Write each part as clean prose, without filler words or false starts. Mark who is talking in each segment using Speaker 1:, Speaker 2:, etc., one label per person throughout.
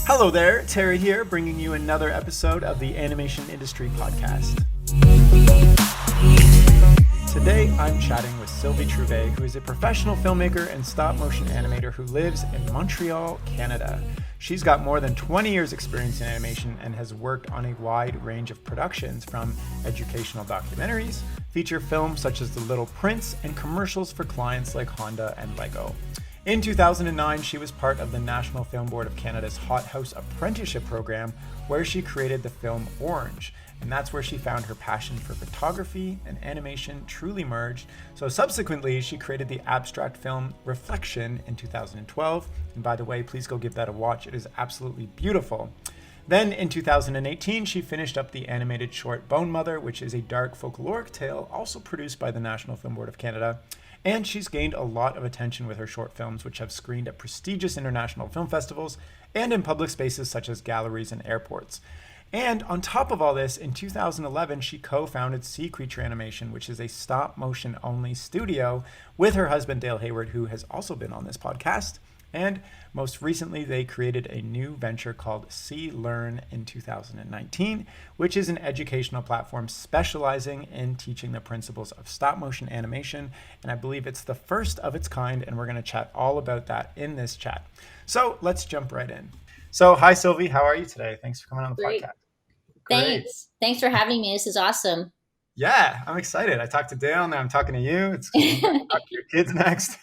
Speaker 1: Hello there, Terry here, bringing you another episode of the Animation Industry Podcast. Today, I'm chatting with Sylvie Trouvé, who is a professional filmmaker and stop-motion animator who lives in Montreal, Canada. She's got more than 20 years experience in animation and has worked on a wide range of productions, from educational documentaries, feature films such as The Little Prince, and commercials for clients like Honda and Lego. In 2009, she was part of the National Film Board of Canada's Hothouse apprenticeship program, where she created the film Orange. And that's where she found her passion for photography and animation truly merged. So subsequently, she created the abstract film Reflection in 2012. And by the way, please go give that a watch. It is absolutely beautiful. Then in 2018, she finished up the animated short Bone Mother, which is a dark folkloric tale also produced by the National Film Board of Canada. And she's gained a lot of attention with her short films, which have screened at prestigious international film festivals and in public spaces such as galleries and airports. And on top of all this, in 2011, she co-founded Sea Creature Animation, which is a stop-motion only studio with her husband, Dale Hayward, who has also been on this podcast. And most recently, they created a new venture called Sea Learn in 2019, which is an educational platform specializing in teaching the principles of stop-motion animation. And I believe it's the first of its kind, and we're going to chat all about that in this chat. So let's jump right in. So hi, Sylvie. How are you today? Thanks for coming on the podcast.
Speaker 2: Thanks. Thanks for having me. This is awesome.
Speaker 1: Yeah, I'm excited. I talked to Dale, now I'm talking to you. It's I'm gonna talk to your kids next.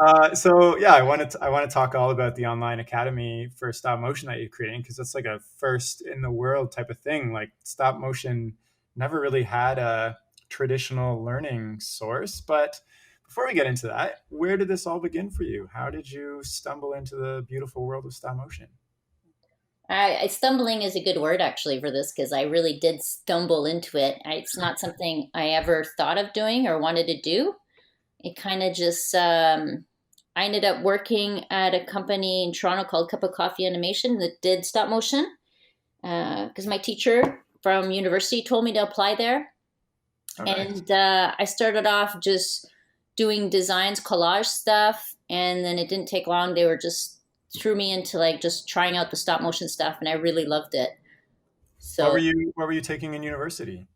Speaker 1: I want to talk all about the online academy for stop motion that you're creating, because it's like a first in the world type of thing. Like, stop motion never really had a traditional learning source. But before we get into that, where did this all begin for you? How did you stumble into the beautiful world of stop motion?
Speaker 2: Stumbling is a good word actually for this, because I really did stumble into it. It's not something I ever thought of doing or wanted to do. It kind of just, I ended up working at a company in Toronto called Cup of Coffee Animation that did stop motion, because my teacher from university told me to apply there.
Speaker 1: Okay.
Speaker 2: And I started off just doing designs, collage stuff, and then it didn't take long. They were just threw me into like just trying out the stop motion stuff, and I really loved it. So
Speaker 1: What were you taking in university?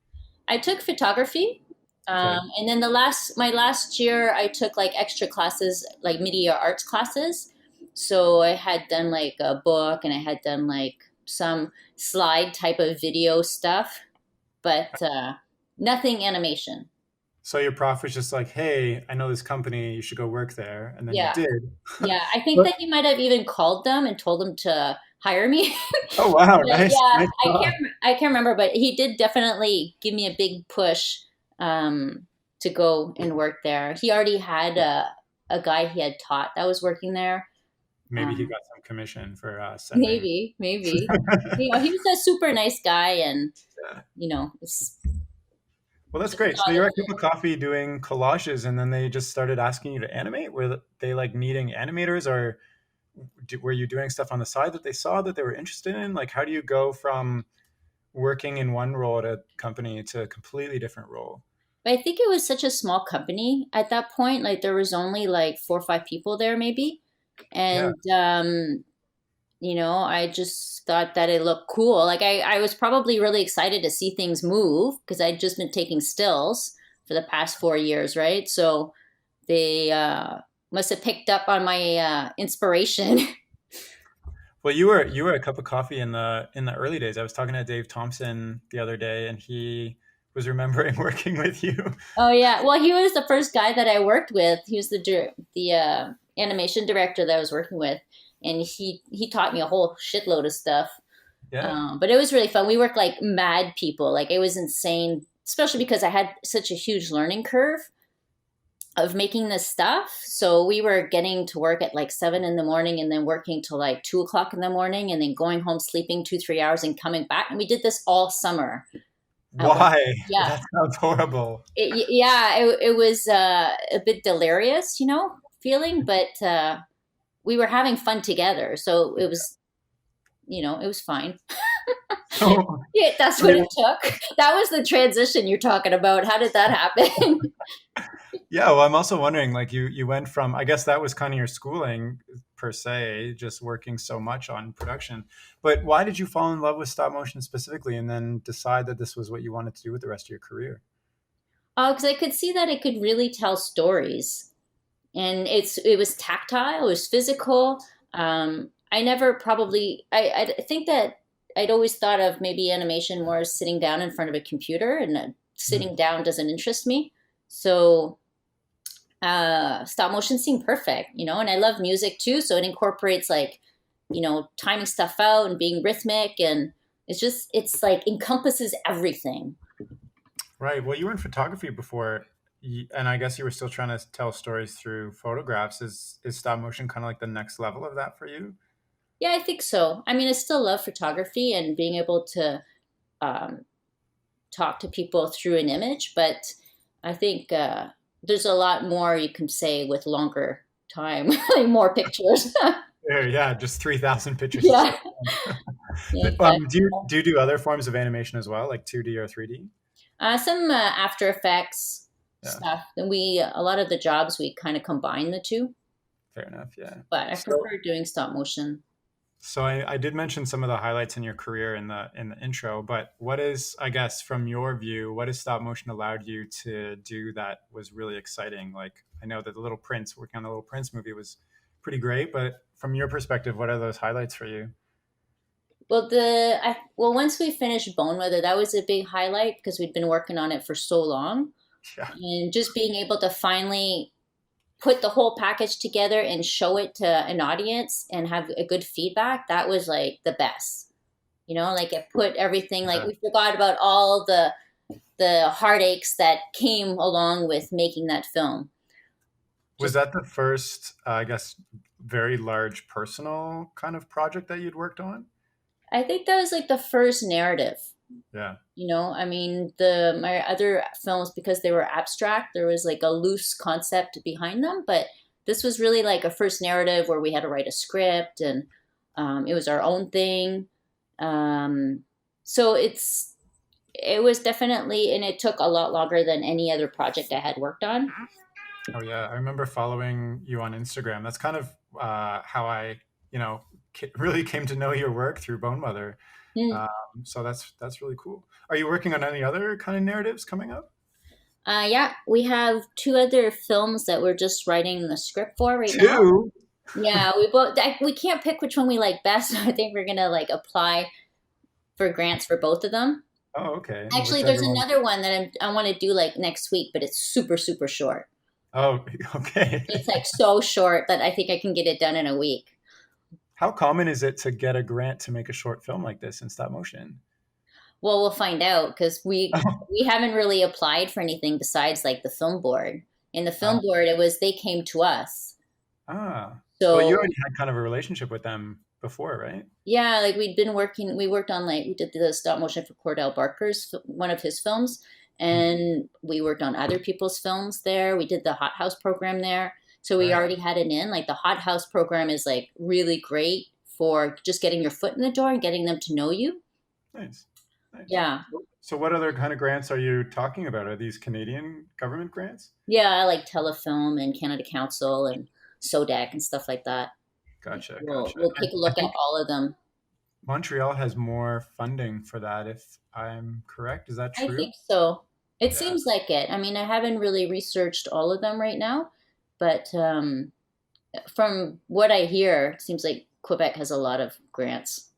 Speaker 2: I took photography.
Speaker 1: Okay.
Speaker 2: And then my last year, I took like extra classes, like media arts classes. So I had done like a book, and I had done like some slide type of video stuff, but nothing animation.
Speaker 1: So your prof was just like, "Hey, I know this company. You should go work there," and then you
Speaker 2: Yeah.
Speaker 1: did.
Speaker 2: Yeah. I think that he might have even called them and told them to hire me.
Speaker 1: Oh wow,
Speaker 2: But
Speaker 1: nice,
Speaker 2: yeah,
Speaker 1: nice job.
Speaker 2: I can't remember, but he did definitely give me a big push to go and work there. He already had a guy he had taught that was working there.
Speaker 1: Maybe he
Speaker 2: Um,
Speaker 1: got some commission for sending.
Speaker 2: maybe. He was a super nice guy, and
Speaker 1: Yeah.
Speaker 2: it's
Speaker 1: Well, that's
Speaker 2: just
Speaker 1: great. So
Speaker 2: thought
Speaker 1: you're
Speaker 2: of
Speaker 1: at Cup of Coffee doing collages, and then they just started asking you to animate. Were they like needing animators, or were you doing stuff on the side that they saw that they were interested in? Like, how do you go from working in one role at a company to a completely different role?
Speaker 2: But I think it was such a small company at that point. Like there was only like 4 or 5 people there, maybe,
Speaker 1: Yeah.
Speaker 2: and I just thought that it looked cool. Like I was probably really excited to see things move, because I'd just been taking stills for the past 4 years, right? So they must have picked up on my inspiration.
Speaker 1: Well, you were a Cup of Coffee in the early days. I was talking to Dave Thompson the other day, and he was remembering working with you.
Speaker 2: Oh yeah, well he was the first guy that I worked with. He was the animation director that I was working with, and he taught me a whole shitload of stuff.
Speaker 1: Yeah.
Speaker 2: But it was really fun. We worked like mad people. Like it was insane, especially because I had such a huge learning curve of making this stuff. So we were getting to work at like 7 in the morning, and then working till like 2 o'clock in the morning, and then going home, sleeping 2, 3 hours, and coming back. And we did this all summer.
Speaker 1: Why?
Speaker 2: Yeah,
Speaker 1: That sounds horrible.
Speaker 2: it was a bit delirious, feeling, but we were having fun together. So it was fine.
Speaker 1: So,
Speaker 2: Yeah, that's what it took. That was the transition you're talking about. How did that happen?
Speaker 1: yeah, well, I'm also wondering, like, you went from, I guess that was kind of your schooling, per se, just working so much on production. But why did you fall in love with stop motion specifically and then decide that this was what you wanted to do with the rest of your career?
Speaker 2: Because I could see that it could really tell stories, and it was tactile, it was physical. I never probably I think that I'd always thought of maybe animation more as sitting down in front of a computer, and
Speaker 1: Mhm.
Speaker 2: sitting down doesn't interest me. So stop motion seemed perfect, and I love music too, so it incorporates like, timing stuff out and being rhythmic, and it's like encompasses everything.
Speaker 1: Right. Well, you were in photography before, and I guess you were still trying to tell stories through photographs. Is stop motion kind of like the next level of that for you?
Speaker 2: Yeah, I think so. I mean, I still love photography and being able to um, talk to people through an image, but I think there's a lot more you can say with longer time, like more pictures.
Speaker 1: Yeah, just 3,000 pictures a
Speaker 2: Yeah,
Speaker 1: second.
Speaker 2: yeah, exactly.
Speaker 1: Do you do other forms of animation as well, like 2D or 3D?
Speaker 2: Some After Effects
Speaker 1: Yeah,
Speaker 2: stuff, and we a lot of the jobs we kind of combine the two,
Speaker 1: fair enough. Yeah.
Speaker 2: but I
Speaker 1: So,
Speaker 2: prefer doing stop motion.
Speaker 1: so I did mention some of the highlights in your career in the intro, but what is, I guess, from your view, what has stop motion allowed you to do that was really exciting? Like, I know that the Little Prince, working on the Little Prince movie was pretty great, but from your perspective, what are those highlights for you?
Speaker 2: Once we finished Bone Mother, that was a big highlight because we'd been working on it for so long,
Speaker 1: Yeah.
Speaker 2: and just being able to finally put the whole package together and show it to an audience and have a good feedback, that was like the best. Like it put everything, like
Speaker 1: Yeah.
Speaker 2: we forgot about all the heartaches that came along with making that film.
Speaker 1: Was
Speaker 2: Just
Speaker 1: that the first, I guess, very large personal kind of project that you'd worked on?
Speaker 2: I think that was like the first narrative.
Speaker 1: Yeah.
Speaker 2: I mean, the my other films, because they were abstract, there was like a loose concept behind them, but this was really like a first narrative where we had to write a script, and it was our own thing. So it was definitely, and it took a lot longer than any other project I had worked on.
Speaker 1: Oh yeah, I remember following you on Instagram. That's kind of how I, really came to know your work through Bone Mother.
Speaker 2: Mm.
Speaker 1: Um, so that's really cool. Are you working on any other kind of narratives coming up?
Speaker 2: Yeah, we have two other films that we're just writing the script for right now.
Speaker 1: Two.
Speaker 2: Yeah, we can't pick which one we like best. I think we're gonna like apply for grants for both of them.
Speaker 1: Oh, okay.
Speaker 2: Actually, there's
Speaker 1: Whichever one.
Speaker 2: another one that I want to do like next week, but it's super, super short.
Speaker 1: Oh, okay.
Speaker 2: It's like so short that I think I can get it done in a week.
Speaker 1: How common is it to get a grant to make a short film like this in stop motion?
Speaker 2: Well, we'll find out because we haven't really applied for anything besides like the film board. In the film
Speaker 1: Oh,
Speaker 2: board, it was they came to us.
Speaker 1: ah. Well, you
Speaker 2: So
Speaker 1: already had kind of a relationship with them before, right?
Speaker 2: yeah, like we worked on like we did the stop motion for Cordell Barker's one of his films,
Speaker 1: Mhm.
Speaker 2: and we worked on other people's films there. We did the Hothouse program there, so we
Speaker 1: Right.
Speaker 2: already had it in. Like the Hothouse program is like really great for just getting your foot in the door and getting them to know you.
Speaker 1: Nice. Nice.
Speaker 2: Yeah,
Speaker 1: So what other kind of grants are you talking about? Are these Canadian government grants?
Speaker 2: yeah, I like Telefilm and Canada Council and SODEC and stuff like that.
Speaker 1: Gotcha,
Speaker 2: We'll
Speaker 1: gotcha.
Speaker 2: we'll
Speaker 1: And
Speaker 2: take a
Speaker 1: I
Speaker 2: look at
Speaker 1: think
Speaker 2: all of them.
Speaker 1: Montreal has more funding for that, if I'm correct. Is that
Speaker 2: I
Speaker 1: true?
Speaker 2: think so. It
Speaker 1: Yeah,
Speaker 2: seems like it. I mean, I haven't really researched all of them right now, but from what I hear, it seems like Quebec has a lot of grants.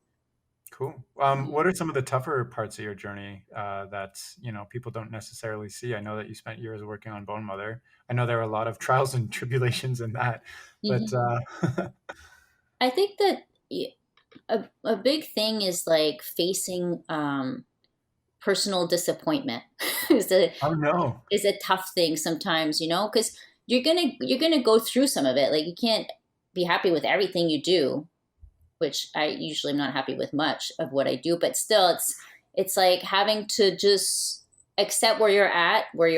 Speaker 1: cool. What are some of the tougher parts of your journey that people don't necessarily see? I know that you spent years working on Bone Mother. I know there are a lot of trials and tribulations in that, but
Speaker 2: Mhm. I think that a big thing is like facing personal disappointment is a
Speaker 1: oh no,
Speaker 2: is a tough thing sometimes, because you're gonna go through some of it. Like you can't be happy with everything you do, which I usually am not happy with much of what I do, but still it's like having to just accept where you're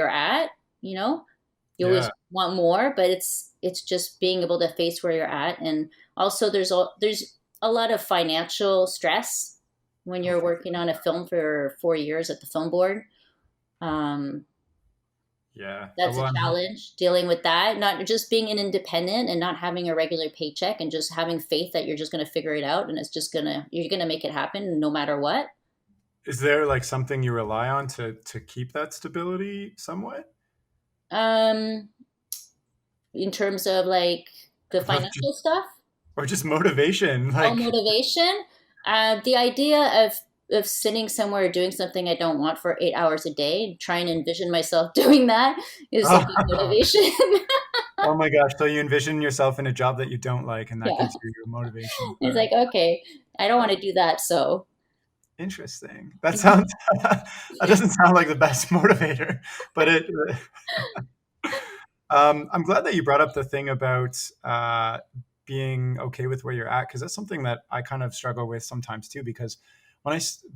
Speaker 2: at, you know? You
Speaker 1: yeah,
Speaker 2: always want more, but it's just being able to face where you're at, and also there's a lot of financial stress when
Speaker 1: oh,
Speaker 2: you're working on a film for 4 years at the film board. Um
Speaker 1: Yeah.
Speaker 2: That's a
Speaker 1: Well,
Speaker 2: challenge dealing with that, not just being an independent and not having a regular paycheck and just having faith that you're just going to figure it out and you're going to make it happen no matter what.
Speaker 1: is there like something you rely on to keep that stability somewhat?
Speaker 2: Um, in terms of like the
Speaker 1: Of just,
Speaker 2: financial stuff,
Speaker 1: or just motivation?
Speaker 2: oh,
Speaker 1: Like,
Speaker 2: motivation. The idea of sitting somewhere doing something I don't want for 8 hours a day and trying to envision myself doing that is a big
Speaker 1: oh,
Speaker 2: motivation.
Speaker 1: oh my gosh. So you envision yourself in a job that you don't like, and that
Speaker 2: Yeah.
Speaker 1: gives you your motivation
Speaker 2: It's
Speaker 1: for
Speaker 2: like, okay, I don't want to do that. So,
Speaker 1: interesting. That
Speaker 2: mhm.
Speaker 1: sounds that doesn't sound like the best motivator, but it I'm glad that you brought up the thing about being okay with where you're at, because that's something that I kind of struggle with sometimes too. Because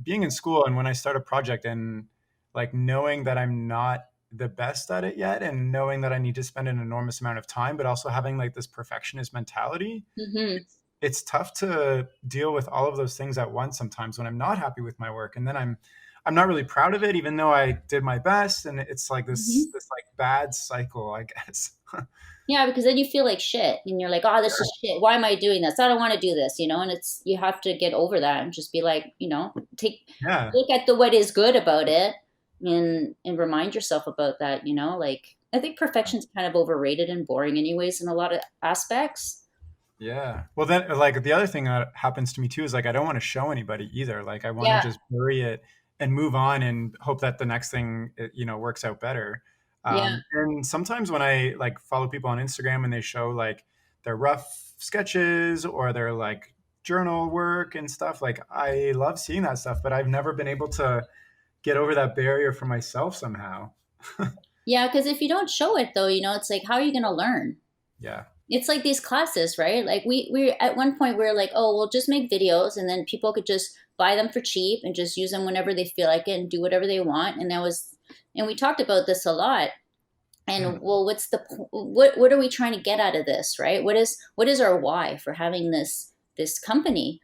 Speaker 1: being in school and when I start a project and like knowing that I'm not the best at it yet, and knowing that I need to spend an enormous amount of time, but also having like this perfectionist mentality,
Speaker 2: Mhm.
Speaker 1: it's tough to deal with all of those things at once sometimes when I'm not happy with my work, and then I'm not really proud of it even though I did my best, and it's like
Speaker 2: Mhm.
Speaker 1: this like bad cycle, I guess.
Speaker 2: Yeah, because then you feel like shit and you're like, oh, this is shit. Why am I doing this? I don't want to do this, And you have to get over that and just be like,
Speaker 1: Yeah.
Speaker 2: look at the what is good about it and remind yourself about that, Like, I think perfection's kind of overrated and boring, anyways, in a lot of aspects.
Speaker 1: Yeah. Well, then, like, the other thing that happens to me too is like I don't want to show anybody either. Like, I want to
Speaker 2: Yeah,
Speaker 1: just bury it and move on and hope that the next thing, works out better.
Speaker 2: yeah,
Speaker 1: And sometimes when I like follow people on Instagram and they show like their rough sketches or their like journal work and stuff, like I love seeing that stuff, but I've never been able to get over that barrier for myself somehow.
Speaker 2: yeah. Because if you don't show it, though, it's like, how are you going to learn?
Speaker 1: Yeah.
Speaker 2: It's like these classes, right? Like we at one point we were like, oh, we'll just make videos and then people could just buy them for cheap and just use them whenever they feel like it and do whatever they want. And we talked about this a lot.
Speaker 1: Hmm.
Speaker 2: And well, what are we trying to get out of this, right? What is our why for having this company?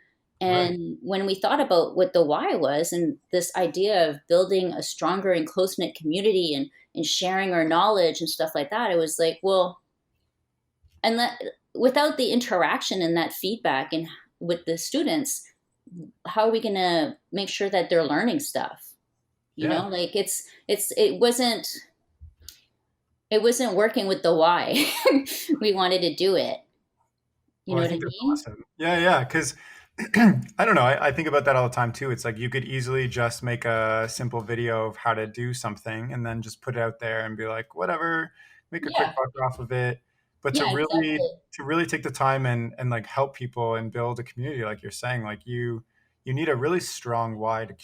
Speaker 1: Right.
Speaker 2: And when we thought about what the why was and this idea of building a stronger and close knit community and sharing our knowledge and stuff like that, it was like, well, and that without the interaction and that feedback and with the students, how are we going to make sure that they're learning stuff?
Speaker 1: Yeah.
Speaker 2: Like it wasn't working with the why we wanted to do it. You
Speaker 1: Well,
Speaker 2: know
Speaker 1: I
Speaker 2: what I
Speaker 1: think that's
Speaker 2: mean?
Speaker 1: awesome. Yeah, yeah. Because I don't know. I think about that all the time too. It's like you could easily just make a simple video of how to do something and then just put it out there and be like, whatever, make a quick
Speaker 2: Yeah,
Speaker 1: buck off of it. But
Speaker 2: yeah, exactly.
Speaker 1: to really take the time and like help people and build a community, like you're saying, like you need a really strong why to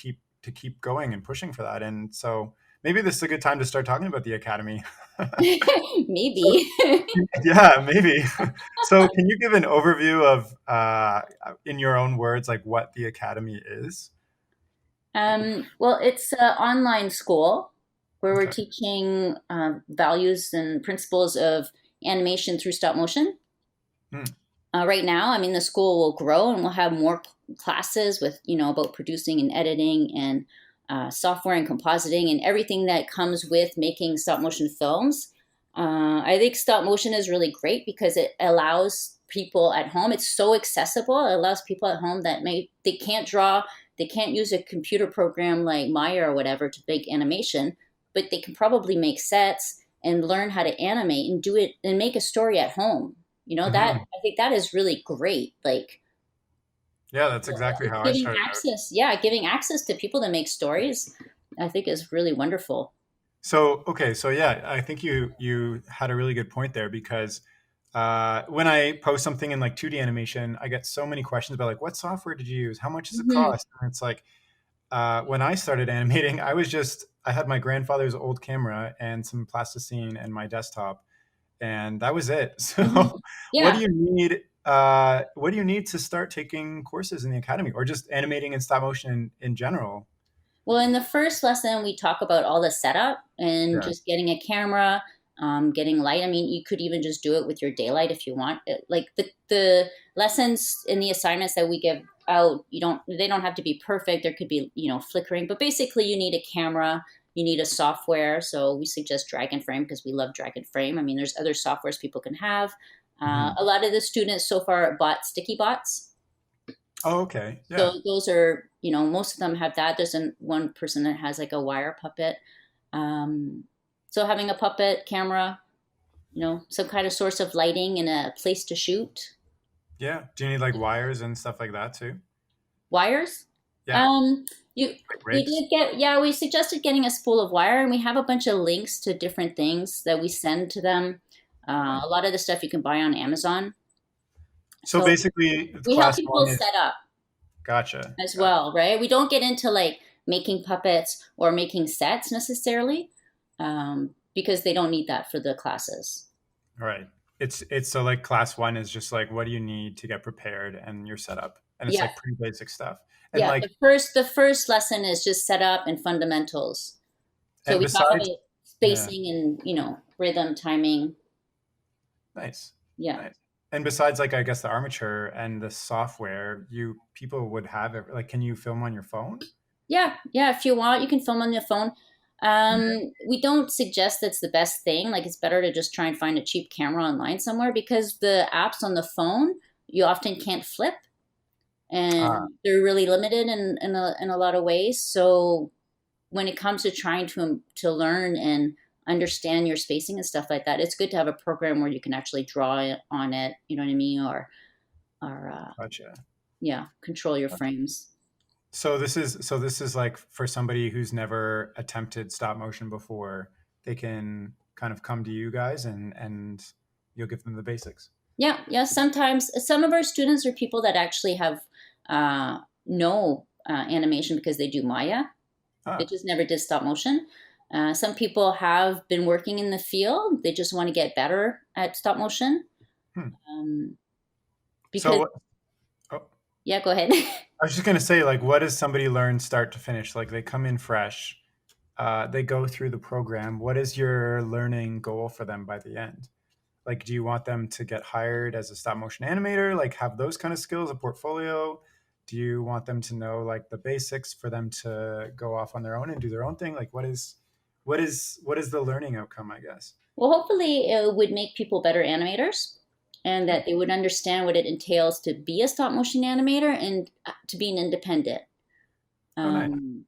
Speaker 1: keep going and pushing for that. And so maybe this is a good time to start talking about the academy. So
Speaker 2: Maybe.
Speaker 1: yeah, maybe. So, can you give an overview of, in your own words, like what the academy is?
Speaker 2: Well, it's an online school where we're
Speaker 1: Okay.
Speaker 2: teaching values and principles of animation through stop motion.
Speaker 1: Hmm.
Speaker 2: Right now, I mean, the school will grow and we'll have more classes with, about producing and editing and software and compositing and everything that comes with making stop motion films. I think stop motion is really great because it allows people at home. It's so accessible. It allows people at home that they can't draw, they can't use a computer program like Maya or whatever to make animation, but they can probably make sets and learn how to animate and do it and make a story at home. That
Speaker 1: Hmm.
Speaker 2: I think that is really great. Like
Speaker 1: Yeah, that's exactly
Speaker 2: it's
Speaker 1: how I
Speaker 2: giving
Speaker 1: started out.
Speaker 2: access, yeah, giving access to people to make stories. I think is really wonderful.
Speaker 1: So, okay, so yeah, I think you had a really good point there because when I post something in like 2D animation, I get so many questions about like what software did you use? How much does it
Speaker 2: Hmm.
Speaker 1: cost? And it's like when I started animating, I had my grandfather's old camera and some plasticine and my desktop, and that was it.
Speaker 2: Hmm.
Speaker 1: So, what do
Speaker 2: Yeah.
Speaker 1: you need? What do you need to start taking courses in the academy, or just animating and stop motion in general?
Speaker 2: Well, in the first lesson, we talk about all the setup and
Speaker 1: Yeah.
Speaker 2: just getting a camera, getting light. I mean, you could even just do it with your daylight if you want. Like the lessons and the assignments that we give out, they don't have to be perfect. There could be, flickering, but basically you need a camera you need a software. So we suggest Dragon Frame because we love Dragon Frame. I mean, there's other softwares people can have.
Speaker 1: Mhm.
Speaker 2: A lot of the students so far bought sticky bots.
Speaker 1: Oh, okay.
Speaker 2: So
Speaker 1: Yeah.
Speaker 2: those are, most of them have that. There's one person that has like a wire puppet. Um, so having a puppet camera, some kind of source of lighting and a place to shoot.
Speaker 1: Yeah. Do you need like wires and stuff like that too?
Speaker 2: Wires.
Speaker 1: Yeah.
Speaker 2: Um, you
Speaker 1: Like
Speaker 2: we
Speaker 1: rigs?
Speaker 2: did get yeah, we suggested getting a spool of wire, and we have a bunch of links to different things that we send to them.
Speaker 1: Okay.
Speaker 2: A lot of the stuff you can buy on Amazon.
Speaker 1: So
Speaker 2: So
Speaker 1: basically,
Speaker 2: we help
Speaker 1: class
Speaker 2: people
Speaker 1: one is
Speaker 2: set up
Speaker 1: gotcha.
Speaker 2: as
Speaker 1: Gotcha.
Speaker 2: well, right? We don't get into like making puppets or making sets necessarily, because they don't need that for the classes.
Speaker 1: All right. It's so like class one is just like what do you need to get prepared and you're set up. And it's
Speaker 2: Yeah,
Speaker 1: like pretty basic stuff. And
Speaker 2: yeah.
Speaker 1: like
Speaker 2: The first lesson is just set up and fundamentals. So
Speaker 1: and
Speaker 2: we talk
Speaker 1: besides
Speaker 2: about
Speaker 1: yeah,
Speaker 2: spacing and rhythm, timing.
Speaker 1: nice.
Speaker 2: Yeah.
Speaker 1: Nice. And besides like I guess the armature and the software, you people would have it like can you film on your phone?
Speaker 2: Yeah, yeah. If you want, you can film on your phone.
Speaker 1: Okay.
Speaker 2: We don't suggest that's the best thing. Like, it's better to just try and find a cheap camera online somewhere because the apps on the phone you often can't flip,
Speaker 1: Ah,
Speaker 2: and they're really limited in a lot of ways. So when it comes to trying to learn and understand your spacing and stuff like that, it's good to have a program where you can actually draw on it. You know what I mean? Or
Speaker 1: gotcha.
Speaker 2: yeah, control your frames.
Speaker 1: So this is like for somebody who's never attempted stop motion before, they can kind of come to you guys and you'll give them the basics.
Speaker 2: Yeah, yeah. Sometimes some of our students are people that actually have no animation because they do Maya. They
Speaker 1: Ah,
Speaker 2: just never did stop motion. Some people have been working in the field. They just want to get better at stop motion.
Speaker 1: hmm.
Speaker 2: Um, because
Speaker 1: So oh,
Speaker 2: yeah, go ahead.
Speaker 1: I was just gonna say, like, what does somebody learn start to finish? Like, they come in fresh, they go through the program. What is your learning goal for them by the end? Like, do you want them to get hired as a stop motion animator? Like, have those kind of skills, a portfolio? Do you want them to know like the basics for them to go off on their own and do their own thing? Like, what is the learning outcome? I guess.
Speaker 2: Well, hopefully, it would make people better animators, and
Speaker 1: Hmm.
Speaker 2: that they would understand what it entails to be a stop motion animator and to be an independent.
Speaker 1: Oh, nice.
Speaker 2: Um,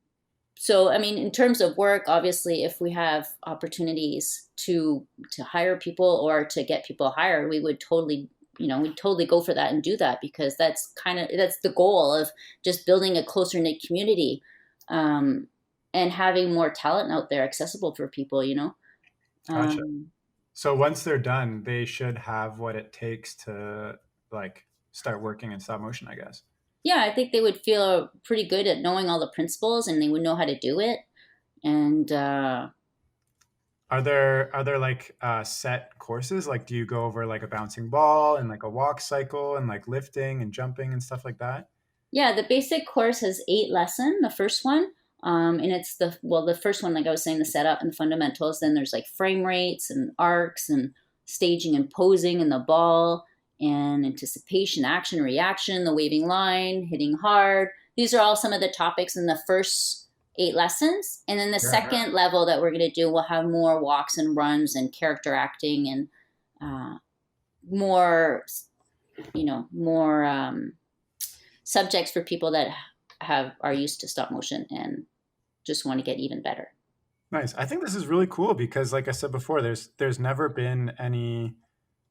Speaker 2: so I mean, in terms of work, obviously, if we have opportunities to hire people or to get people hired, we would totally, we'd totally go for that and do that, because that's the goal of just building a closer knit community, um, and having more talent out there accessible for people.
Speaker 1: Gotcha.
Speaker 2: um,
Speaker 1: So once they're done, they should have what it takes to like start working in stop motion, I guess.
Speaker 2: yeah, I think they would feel pretty good at knowing all the principles, and they would know how to do it. And
Speaker 1: Are there like set courses? Like, do you go over like a bouncing ball and like a walk cycle and like lifting and jumping and stuff like that?
Speaker 2: Yeah, the basic course has 8 lessons, the first one. And it's the first one, like I was saying, the setup and fundamentals. Then there's like frame rates and arcs and staging and posing and the ball and anticipation, action, reaction, the waving line, hitting hard. These are all some of the topics in the first 8 lessons. And then the
Speaker 1: Yeah.
Speaker 2: second level that we're going to do will have more walks and runs and character acting and uh, more, more subjects for people that are used to stop motion and just want to get even better.
Speaker 1: Nice. I think this is really cool because, like I said before, there's never been any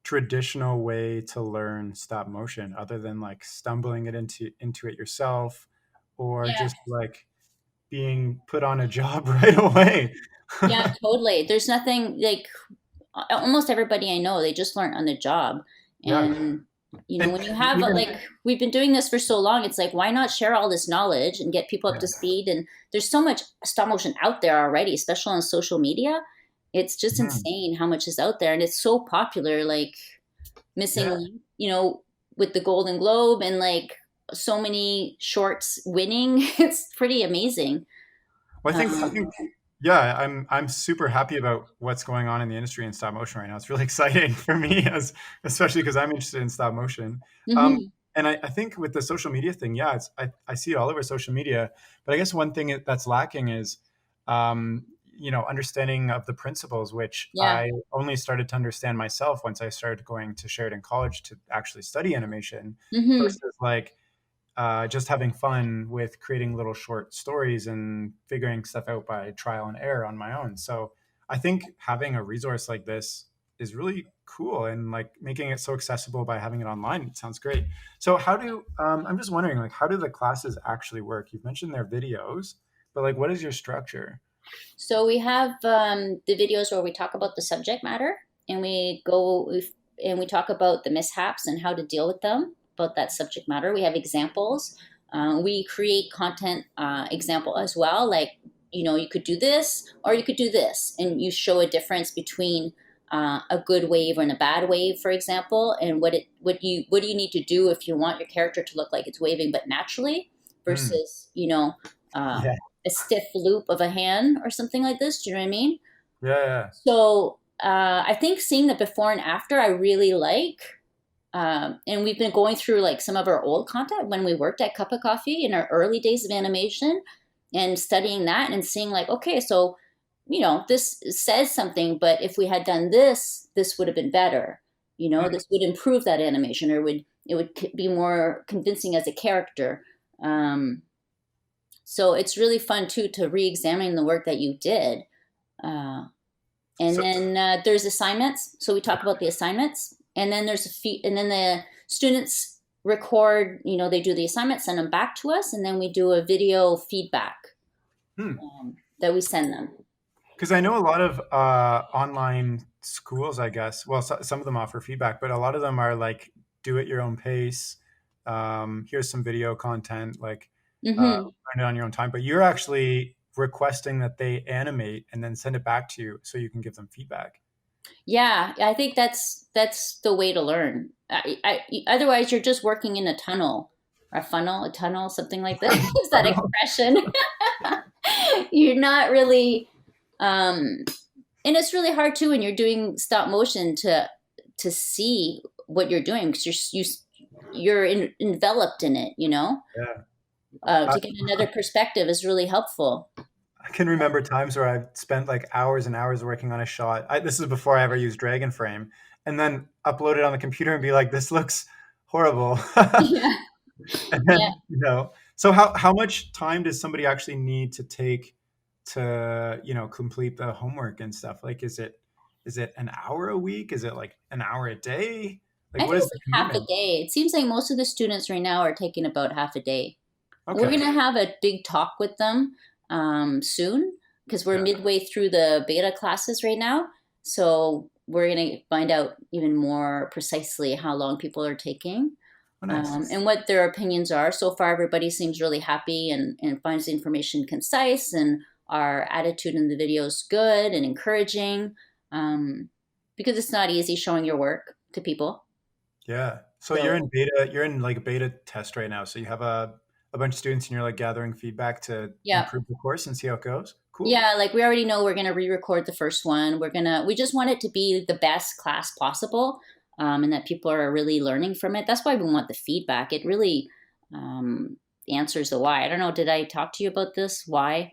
Speaker 1: traditional way to learn stop motion other than like stumbling it into it yourself or
Speaker 2: Yeah,
Speaker 1: just like being put on a job right away.
Speaker 2: yeah, totally. There's nothing like, almost everybody I know, they just learn on the job.
Speaker 1: Yeah.
Speaker 2: And
Speaker 1: And
Speaker 2: when you have
Speaker 1: even
Speaker 2: like, we've been doing this for so long, it's like, why not share all this knowledge and get people up
Speaker 1: yeah.
Speaker 2: to speed? And there's so much stop motion out there already, especially on social media. It's just
Speaker 1: Mhm.
Speaker 2: insane how much is out there, and it's so popular. Like,
Speaker 1: Yeah.
Speaker 2: missing, with the Golden Globe and like so many shorts winning. It's pretty amazing.
Speaker 1: Well, I think
Speaker 2: Um,
Speaker 1: yeah, I'm super happy about what's going on in the industry in stop motion right now. It's really exciting for me as especially because I'm interested in stop motion. Um,
Speaker 2: mhm.
Speaker 1: and I think with the social media thing, yeah, I see it all over social media. But I guess one thing that's lacking is understanding of the principles, which
Speaker 2: Yeah.
Speaker 1: I only started to understand myself once I started going to Sheridan College to actually study animation,
Speaker 2: Hmm.
Speaker 1: versus like just having fun with creating little short stories and figuring stuff out by trial and error on my own. So I think having a resource like this is really cool, and like making it so accessible by having it online. It sounds great. So I'm just wondering, like, how do the classes actually work? You've mentioned their videos, but like, what is your structure?
Speaker 2: So we have the videos where we talk about the subject matter, and we talk about the mishaps and how to deal with them, about that subject matter. We have examples. We create content example as well, like, you could do this or you could do this, and you show a difference between a good wave and a bad wave, for example, and what do you need to do if you want your character to look like it's waving but naturally,
Speaker 1: Hmm.
Speaker 2: versus uh,
Speaker 1: Yeah,
Speaker 2: a stiff loop of a hand or something like this. Do you know what I mean?
Speaker 1: yeah, yeah.
Speaker 2: So I think seeing the before and after I really like. And we've been going through like some of our old content when we worked at Cup of Coffee in our early days of animation, and studying that and seeing like, okay, so this says something, but if we had done this, this would have been better.
Speaker 1: Hmm.
Speaker 2: This would improve that animation, or it would be more convincing as a character. Um, so it's really fun too to re-examine the work that you did. Uh, and
Speaker 1: So
Speaker 2: then there's assignments. So we talk about the assignments, and then and then the students record. They do the assignment, send them back to us, and then we do a video feedback
Speaker 1: hmm.
Speaker 2: that we send them.
Speaker 1: Because I know a lot of online schools, I guess. Well, some of them offer feedback, but a lot of them are like, do at your own pace. Here's some video content, like
Speaker 2: Hmm.
Speaker 1: learn it on your own time. But you're actually requesting that they animate and then send it back to you so you can give them feedback.
Speaker 2: Yeah, I think that's the way to learn. Otherwise, you're just working in a tunnel, or a tunnel, something like that. Is
Speaker 1: I
Speaker 2: that
Speaker 1: know.
Speaker 2: expression? You're not really, um, and it's really hard too when you're doing stop motion to see what you're doing, because you're enveloped in it.
Speaker 1: Yeah.
Speaker 2: To get another perspective is really helpful.
Speaker 1: I can remember times where I've spent like hours and hours working on a shot. This is before I ever used Dragon Frame, and then upload it on the computer and be like, "This looks horrible."
Speaker 2: Yeah,
Speaker 1: And
Speaker 2: yeah.
Speaker 1: then, so how much time does somebody actually need to take to, complete the homework and stuff? Like, is it an hour a week? Is it like an hour a day? Like,
Speaker 2: I
Speaker 1: what
Speaker 2: think
Speaker 1: is
Speaker 2: it's
Speaker 1: the
Speaker 2: like half a
Speaker 1: commitment?
Speaker 2: day. It seems like most of the students right now are taking about half a day. We're
Speaker 1: Okay.
Speaker 2: going to have a big talk with them soon, because we're
Speaker 1: Yeah.
Speaker 2: midway through the beta classes right now. So we're going to find out even more precisely how long people are taking,
Speaker 1: Oh, nice.
Speaker 2: and what their opinions are. So far, everybody seems really happy and finds the information concise, and our attitude in the video is good and encouraging, um, because it's not easy showing your work to people.
Speaker 1: Yeah. So
Speaker 2: So,
Speaker 1: you're in like a beta test right now. So you have a bunch of students and you're like gathering feedback to
Speaker 2: yeah.
Speaker 1: improve the course and see how it goes. Cool.
Speaker 2: Yeah, like we already know we're going to re-record the first one. We just want it to be the best class possible, and that people are really learning from it. That's why we want the feedback. It really um, answers the why. I don't know. Did I talk to you about this? Why,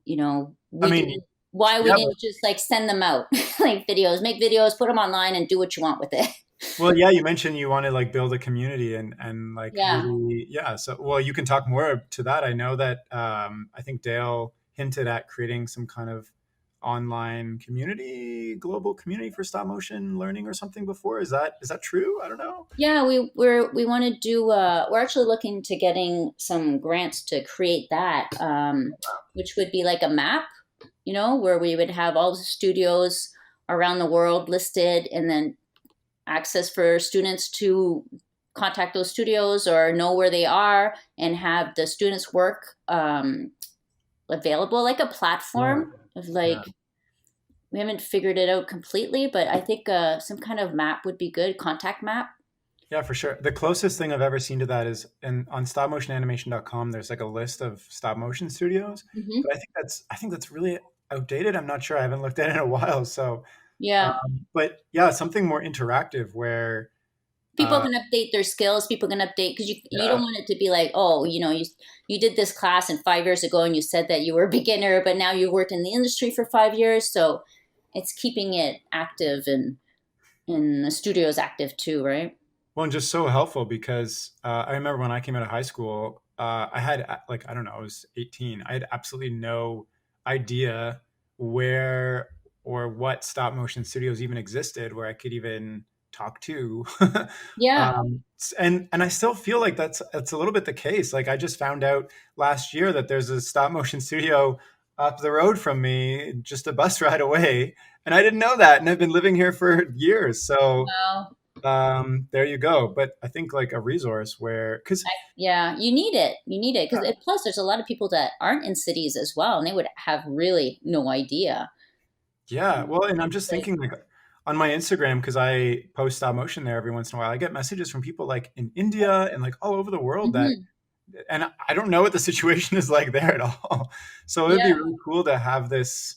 Speaker 1: I
Speaker 2: we
Speaker 1: mean,
Speaker 2: didn't, why we
Speaker 1: yeah,
Speaker 2: didn't just like send them out like videos, make videos, put them online and do what you want with it.
Speaker 1: well, yeah, you mentioned you want to like build a community and like
Speaker 2: Yeah.
Speaker 1: really, yeah. So, well, you can talk more to that. I know that I think Dale hinted at creating some kind of online community, global community for stop motion learning or something before. Is that true? I don't know.
Speaker 2: Yeah, we want to do. We're actually looking to getting some grants to create that, which would be like a map, where we would have all the studios around the world listed, and then access for students to contact those studios or know where they are, and have the students' work available, like a
Speaker 1: Yeah,
Speaker 2: platform of
Speaker 1: yeah.
Speaker 2: like. We haven't figured it out completely, but I think some kind of map would be good. Contact map.
Speaker 1: Yeah, for sure. The closest thing I've ever seen to that is on stopmotionanimation.com. There's like a list of stop motion studios,
Speaker 2: Hmm.
Speaker 1: but I think that's really outdated. I'm not sure. I haven't looked at it in a while. So,
Speaker 2: Yeah.
Speaker 1: but yeah, something more interactive where
Speaker 2: People can update their skills. People can update because you don't
Speaker 1: Yeah.
Speaker 2: want it to be like, oh, you did this class and 5 years ago and you said that you were a beginner, but now you worked in the industry for 5 years. So it's keeping it active and the studio's active too, right?
Speaker 1: Well, and just so helpful because I remember when I came out of high school, I had like, I don't know, I was 18. I had absolutely no idea where or what stop motion studios even existed where I could even talk to.
Speaker 2: Yeah.
Speaker 1: And I still feel like that's a little bit the case. Like I just found out last year that there's a stop motion studio up the road from me, just a bus ride away, and I didn't know that, and I've been living here for years. So
Speaker 2: Well,
Speaker 1: there you go. But I think like a resource where, because
Speaker 2: yeah, you need it. You need it because plus there's a lot of people that aren't in cities as well, and they would have really no idea.
Speaker 1: yeah, well, and I'm just
Speaker 2: Like,
Speaker 1: thinking like on my Instagram, because I post stop motion there every once in a while, I get messages from people like in India and like all over the world that,
Speaker 2: mhm.
Speaker 1: and I don't know what the situation is like there at all. So it would be
Speaker 2: Yeah.
Speaker 1: really cool to have this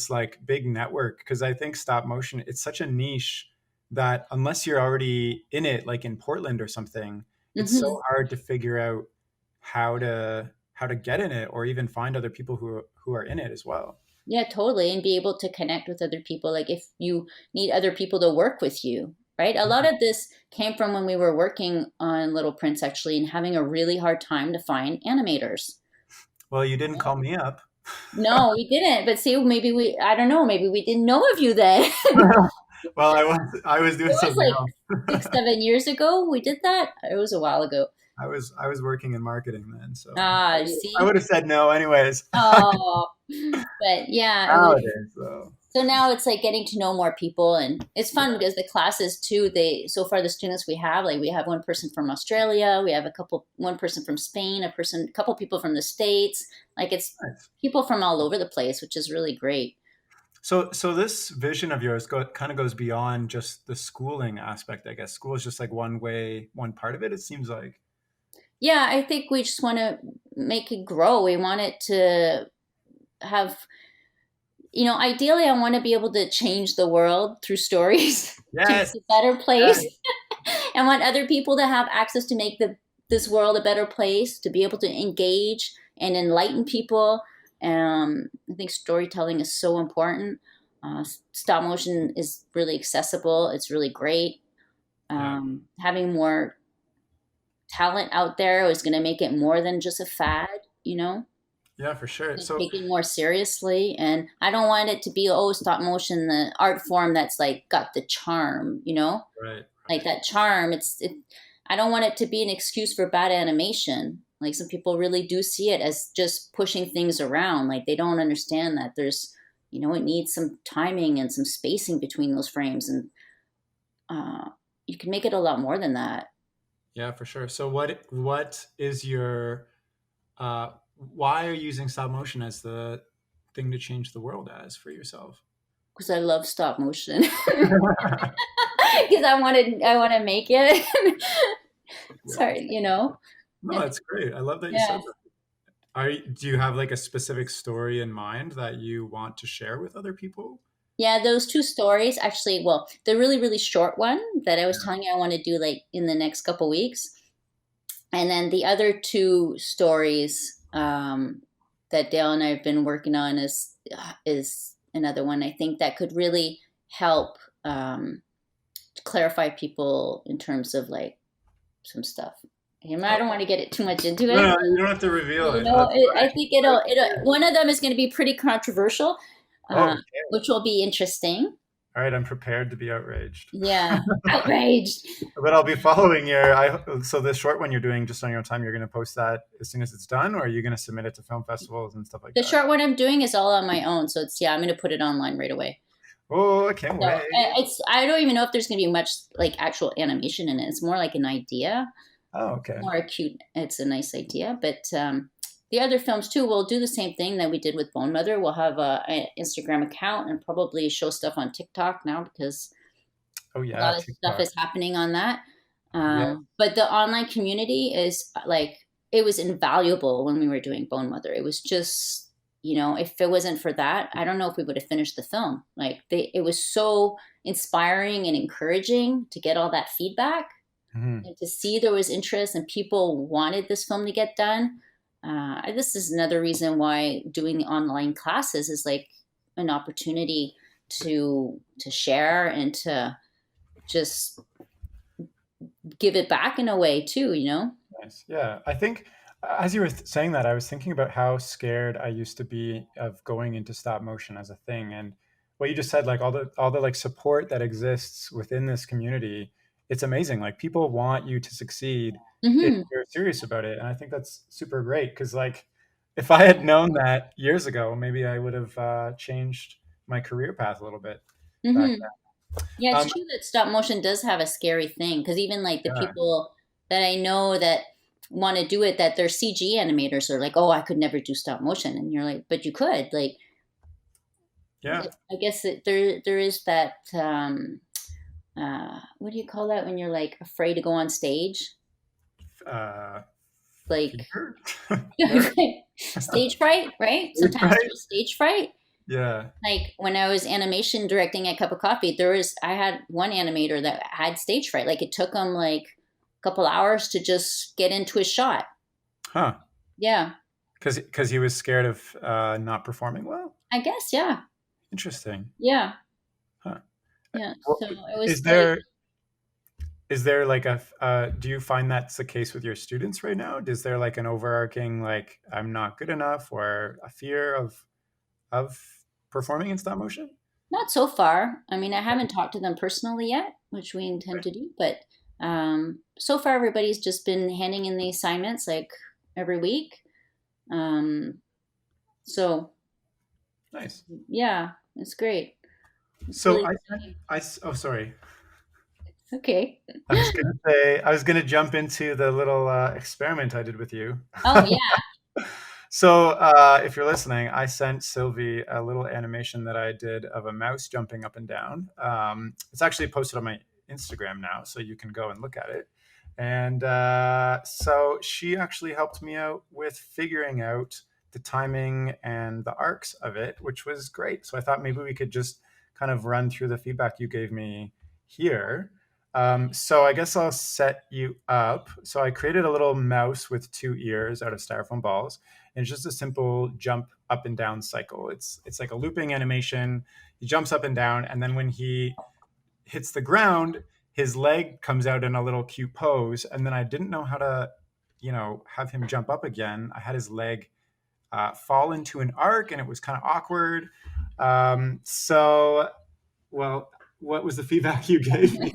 Speaker 1: like big network, because I think stop motion, it's such a niche that unless you're already in it, like in Portland or something, it's so
Speaker 2: Hmm.
Speaker 1: hard to figure out how to get in it or even find other people who are in it as well.
Speaker 2: Yeah, totally. And be able to connect with other people. Like if you need other people to work with you, right? A lot of this came from when we were working on Little Prince actually and having a really hard time to find animators.
Speaker 1: Well, you didn't call me up.
Speaker 2: No, we didn't. But see, I don't know, maybe we didn't know of you then.
Speaker 1: Well, I was
Speaker 2: It
Speaker 1: doing
Speaker 2: was
Speaker 1: something
Speaker 2: like
Speaker 1: else.
Speaker 2: 6, 7 years ago we did that. It was a while ago.
Speaker 1: I was working in marketing then, so
Speaker 2: Ah,
Speaker 1: I
Speaker 2: see?
Speaker 1: would have said no anyways.
Speaker 2: Oh, but yeah, it was.
Speaker 1: Nowadays, though.
Speaker 2: So now it's like getting to know more people, and it's fun because the classes too. They so far the students we have, like we have one person from Australia, we have one person from Spain, a couple people from the States. Like it's
Speaker 1: Nice.
Speaker 2: people from all over the place, which is really great.
Speaker 1: So this vision of yours kind of goes beyond just the schooling aspect, I guess. School is just like one way, one part of it. It seems like.
Speaker 2: Yeah, I think we just want to make it grow. We want it to have, ideally, I want to be able to change the world through stories to make
Speaker 1: Yes.
Speaker 2: it a better place.
Speaker 1: Yes.
Speaker 2: I want other people to have access to make this world a better place, to be able to engage and enlighten people. I think storytelling is so important. Stop motion is really accessible. It's really great.
Speaker 1: Yeah.
Speaker 2: Having more talent out there is going to make it more than just a fad,
Speaker 1: Yeah, for sure. So
Speaker 2: taken more seriously. And I don't want it to be, oh, stop motion, the art form that's like got the charm,
Speaker 1: right,
Speaker 2: like
Speaker 1: right.
Speaker 2: that charm. I don't want it to be an excuse for bad animation. Like some people really do see it as just pushing things around. Like they don't understand that it needs some timing and some spacing between those frames. And you can make it a lot more than that.
Speaker 1: Yeah, for sure. So what is your why are you using stop motion as the thing to change the world as for yourself?
Speaker 2: Because I love stop motion. Because I want to make it.
Speaker 1: Yeah.
Speaker 2: Sorry,
Speaker 1: No, that's great. I love that you said
Speaker 2: yeah.
Speaker 1: that. Do you have like a specific story in mind that you want to share with other people?
Speaker 2: Yeah, those two stories actually, well, the really, really short one that I was telling you I want to do like in the next couple weeks. And then the other two stories that Dale and I have been working on is another one I think that could really help clarify people in terms of like some stuff. I don't want to get it too much into
Speaker 1: No,
Speaker 2: it.
Speaker 1: no, you don't have to reveal it.
Speaker 2: I think one of them is going to be pretty controversial,
Speaker 1: Oh,
Speaker 2: uh,
Speaker 1: okay.
Speaker 2: which will be interesting.
Speaker 1: All right. I'm prepared to be outraged.
Speaker 2: Yeah, outraged.
Speaker 1: But I'll be following your. So the short one you're doing just on your own time, you're going to post that as soon as it's done, or are you going to submit it to film festivals and stuff like
Speaker 2: The
Speaker 1: that?
Speaker 2: short one I'm doing is all on my own, so I'm going to put it online right away.
Speaker 1: Oh, I can't
Speaker 2: So
Speaker 1: wait.
Speaker 2: I don't even know if there's going to be much like actual animation in it. It's more like an idea,
Speaker 1: Oh, okay.
Speaker 2: more acute. It's a nice idea, but the other films too. We'll do the same thing that we did with Bone Mother. We'll have an Instagram account and probably show stuff on TikTok now because
Speaker 1: Oh
Speaker 2: a
Speaker 1: yeah,
Speaker 2: lot of stuff
Speaker 1: TikTok.
Speaker 2: is happening on that.
Speaker 1: Yeah,
Speaker 2: But the online community is like it was invaluable when we were doing Bone Mother. It was just if it wasn't for that, I don't know if we would have finished the film. Like it was so inspiring and encouraging to get all that feedback.
Speaker 1: Mhm.
Speaker 2: and to see there was interest and people wanted this film to get done. This is another reason why doing the online classes is like an opportunity to share and to just give it back in a way too, you know?
Speaker 1: Nice. Yeah. I think as you were saying that, I was thinking about how scared I used to be of going into stop motion as a thing. And what you just said, like all the like support that exists within this community, it's amazing. Like people want you to succeed if
Speaker 2: Mm-hmm.
Speaker 1: you're serious about it. And I think that's super great because like if I had known that years ago, maybe I would have changed my career path a little bit back
Speaker 2: Mm-hmm. Yeah,
Speaker 1: then.
Speaker 2: it's true that stop motion does have a scary thing because even like the
Speaker 1: Yeah.
Speaker 2: people that I know that want to do it, that they're CG animators are like, oh, I could never do stop motion. And you're like, but you could. Like,
Speaker 1: Yeah.
Speaker 2: I guess there is that, what do you call that when you're like afraid to go on stage?
Speaker 1: Uh,
Speaker 2: Like,
Speaker 1: fever? No?
Speaker 2: stage fright, right? Sometimes
Speaker 1: Right?
Speaker 2: there's stage fright.
Speaker 1: Yeah.
Speaker 2: Like when I was animation directing at Cup of Coffee, I had one animator that had stage fright. Like it took him like a couple hours to just get into his shot.
Speaker 1: Huh.
Speaker 2: Yeah,
Speaker 1: Because he was scared of not performing well.
Speaker 2: I guess. Yeah,
Speaker 1: Interesting.
Speaker 2: yeah,
Speaker 1: Huh.
Speaker 2: yeah.
Speaker 1: Well,
Speaker 2: So it was
Speaker 1: is
Speaker 2: like
Speaker 1: there like a do you find that's the case with your students right now? Is there like an overarching like I'm not good enough or a fear of performing in stop motion?
Speaker 2: not so far. I mean, I haven't talked to them personally yet, which we intend
Speaker 1: Right.
Speaker 2: to do. But so far, everybody's just been handing in the assignments like every week. Um, so
Speaker 1: Nice.
Speaker 2: yeah, it's great. It's
Speaker 1: So
Speaker 2: really
Speaker 1: oh sorry.
Speaker 2: okay.
Speaker 1: I was gonna jump into the little experiment I did with you.
Speaker 2: Oh yeah.
Speaker 1: So, if you're listening, I sent Sylvie a little animation that I did of a mouse jumping up and down. It's actually posted on my Instagram now, so you can go and look at it. And so she actually helped me out with figuring out the timing and the arcs of it, which was great. So I thought maybe we could just kind of run through the feedback you gave me here. So I guess I'll set you up. So I created a little mouse with two ears out of styrofoam balls, and it's just a simple jump up and down cycle. It's like a looping animation. He jumps up and down, and then when he hits the ground, his leg comes out in a little cute pose. And then I didn't know how to, have him jump up again. I had his leg fall into an arc, and it was kind of awkward. So, well, what was the feedback you gave me?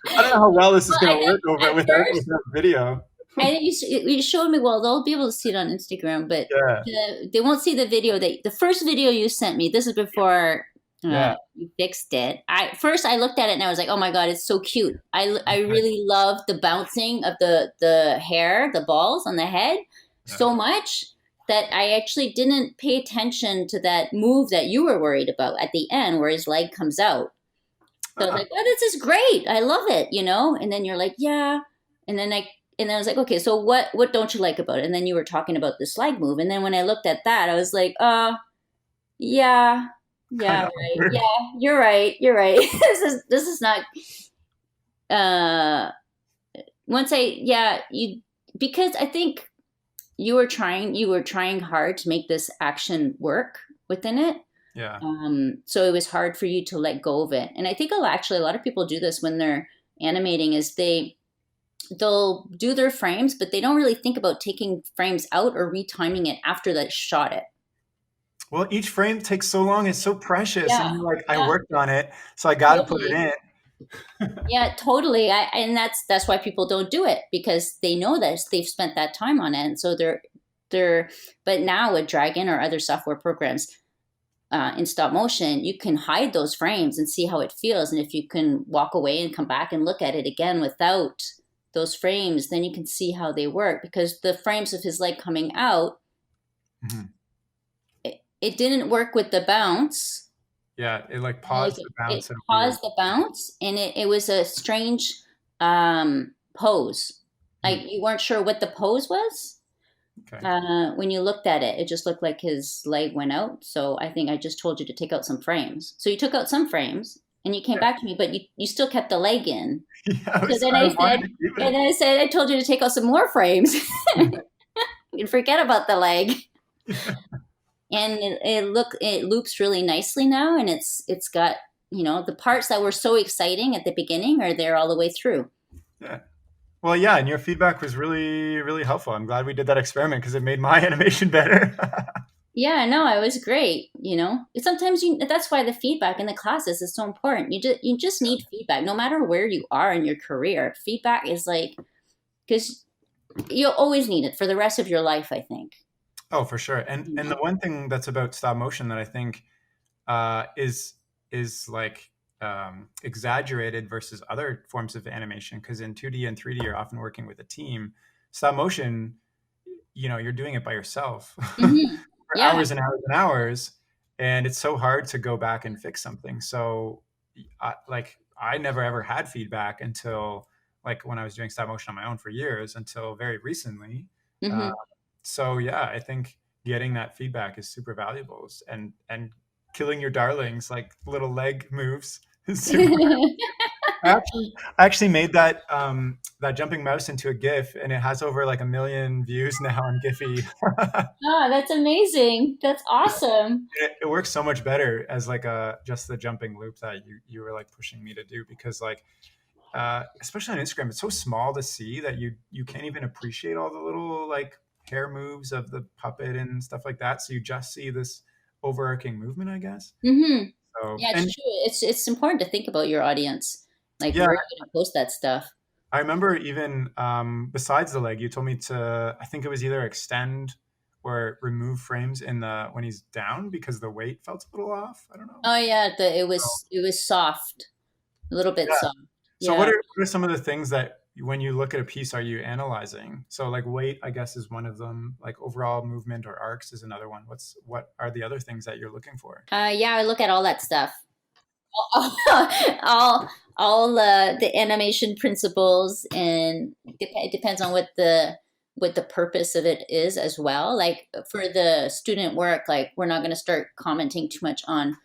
Speaker 1: I don't know how well this is
Speaker 2: Well,
Speaker 1: going
Speaker 2: I
Speaker 1: to
Speaker 2: think
Speaker 1: work over
Speaker 2: at first,
Speaker 1: without video.
Speaker 2: I think you showed me. Well, they'll be able to see it on Instagram, but
Speaker 1: Yeah,
Speaker 2: they won't see the video. The first video you sent me. This is before
Speaker 1: yeah.
Speaker 2: you fixed it. I looked at it and I was like, oh my god, it's so cute. I really love the bouncing of the hair, the balls on the head,
Speaker 1: Yeah.
Speaker 2: so much that I actually didn't pay attention to that move that you were worried about at the end, where his leg comes out. So I was
Speaker 1: Ah,
Speaker 2: like, oh, this is great. I love it, you know? And then you're like, yeah. And then I was like, okay, so what don't you like about it? And then you were talking about the slide move. And then when I looked at that, I was like, yeah,
Speaker 1: kind
Speaker 2: yeah,
Speaker 1: of
Speaker 2: right.
Speaker 1: awkward.
Speaker 2: Yeah, you're right. You're right. This is not uh once I yeah, you because I think you were trying hard to make this action work within it.
Speaker 1: Yeah.
Speaker 2: So it was hard for you to let go of it. And I think actually a lot of people do this when they're animating is they'll do their frames, but they don't really think about taking frames out or retiming it after they shot it.
Speaker 1: Well, each frame takes so long. It's so precious. And
Speaker 2: Yeah,
Speaker 1: you're like, I
Speaker 2: yeah,
Speaker 1: worked on it, so I got to put it
Speaker 2: totally.
Speaker 1: in.
Speaker 2: Yeah, totally. And that's why people don't do it because they know this. They've spent that time on it, and so they're. But now with Dragon or other software programs, in stop motion, you can hide those frames and see how it feels. And if you can walk away and come back and look at it again without those frames, then you can see how they work. Because the frames of his leg coming out,
Speaker 1: Mhm.
Speaker 2: it didn't work with the bounce.
Speaker 1: Yeah, it like
Speaker 2: Like
Speaker 1: paused the
Speaker 2: it
Speaker 1: bounce at a weird.
Speaker 2: paused the bounce, and it was a strange pose. Like
Speaker 1: Mhm.
Speaker 2: you weren't sure what the pose was.
Speaker 1: Okay.
Speaker 2: When you looked at it, it just looked like his leg went out. So I think I just told you to take out some frames. So you took out some frames and you came back to me, but you still kept the leg in.
Speaker 1: Yeah,
Speaker 2: So then
Speaker 1: I
Speaker 2: I
Speaker 1: wanted
Speaker 2: said,
Speaker 1: to keep
Speaker 2: and
Speaker 1: it.
Speaker 2: then I said, I told you to take out some more frames and forget about the leg. And it loops really nicely now, and it's got, the parts that were so exciting at the beginning are there all the way through.
Speaker 1: Yeah. Well, yeah, and your feedback was really, really helpful. I'm glad we did that experiment because it made my animation better.
Speaker 2: Yeah, no, it was great. Sometimes that's why the feedback in the classes is so important. You just need feedback, no matter where you are in your career. Feedback is like, because you'll always need it for the rest of your life, I think.
Speaker 1: Oh, for sure.
Speaker 2: You
Speaker 1: And the
Speaker 2: know?
Speaker 1: one thing that's about stop motion that I think is like exaggerated versus other forms of animation, because in 2D and 3D you're often working with a team. Stop motion, you're doing it by yourself
Speaker 2: Hmm.
Speaker 1: for
Speaker 2: Yeah.
Speaker 1: hours and hours and hours, and it's so hard to go back and fix something. So I never ever had feedback until, like, when I was doing stop motion on my own for years until very recently. uh,
Speaker 2: Hmm.
Speaker 1: so yeah, I think getting that feedback is super valuable, and killing your darlings, like little leg moves, is super. I actually made that jumping mouse into a GIF, and it has over like 1 million views now on Giphy.
Speaker 2: Oh, that's amazing. That's awesome.
Speaker 1: It works so much better as like a just the jumping loop that you were like pushing me to do, because like especially on Instagram, it's so small to see that you can't even appreciate all the little like hair moves of the puppet and stuff like that. So you just see this overarching movement, I guess.
Speaker 2: Hmm.
Speaker 1: So,
Speaker 2: Yeah, it's
Speaker 1: and
Speaker 2: true. It's important to think about your audience. Like,
Speaker 1: yeah,
Speaker 2: where are you going to post that stuff?
Speaker 1: I remember even besides the leg, you told me to, I think it was either extend or remove frames in the when he's down because the weight felt a little off. I don't know.
Speaker 2: Oh yeah,
Speaker 1: So,
Speaker 2: it was soft, a little bit
Speaker 1: yeah.
Speaker 2: soft.
Speaker 1: So
Speaker 2: Yeah.
Speaker 1: what are some of the things that when you look at a piece are you analyzing? So like weight, I guess, is one of them. Like overall movement or arcs is another one. What are the other things that you're looking for?
Speaker 2: Yeah, I look at all that stuff. all the animation principles, and it depends on what the purpose of it is as well. Like for the student work, like we're not going to start commenting too much on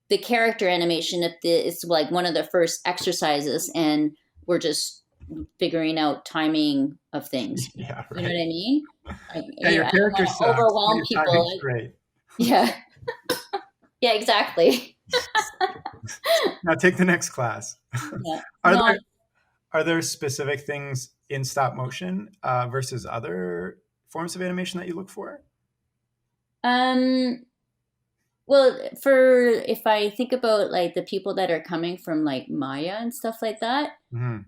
Speaker 2: the character animation if it's like one of the first exercises and we're just figuring out timing of things.
Speaker 1: Yeah,
Speaker 2: You know what
Speaker 1: right.
Speaker 2: I mean? Like,
Speaker 1: Yeah, your
Speaker 2: I don't
Speaker 1: character
Speaker 2: want to
Speaker 1: sucks, but
Speaker 2: overwhelm
Speaker 1: your timing's
Speaker 2: people.
Speaker 1: great.
Speaker 2: Yeah. Yeah, exactly.
Speaker 1: Now take the next class.
Speaker 2: Yeah.
Speaker 1: Are
Speaker 2: No.
Speaker 1: there specific things in stop motion versus other forms of animation that you look for?
Speaker 2: Um, well, for if I think about like the people that are coming from like Maya and stuff like that,
Speaker 1: Hmm.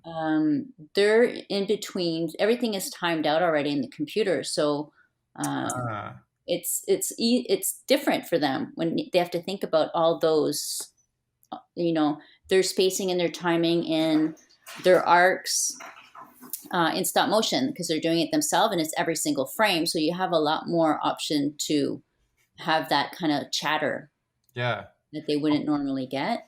Speaker 2: they're in between. Everything is timed out already in the computer, so um,
Speaker 1: Ah,
Speaker 2: it's different for them when they have to think about all those, their spacing and their timing and their arcs in stop motion because they're doing it themselves and it's every single frame. So you have a lot more option to have that kind of chatter
Speaker 1: yeah.
Speaker 2: that they wouldn't normally get.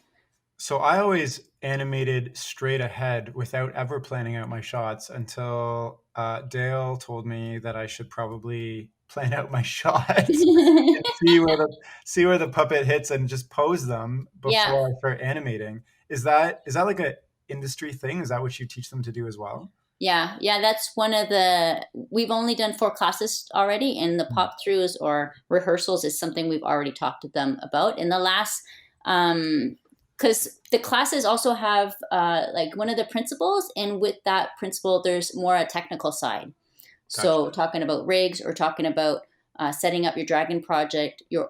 Speaker 1: So I always animated straight ahead without ever planning out my shots until Dale told me that I should probably plan out my shots and see where the puppet hits and just pose them
Speaker 2: Yeah.
Speaker 1: before I start animating. Is that like a industry thing? Is that what you teach them to do as well?
Speaker 2: Yeah, yeah, that's one of the. We've only done 4 classes already, and the
Speaker 1: Hmm.
Speaker 2: pop throughs or rehearsals is something we've already talked to them about. In the last, because the classes also have like one of the principles, and with that principle, there's more a technical side.
Speaker 1: Gotcha.
Speaker 2: So talking about rigs or talking about setting up your dragon project, your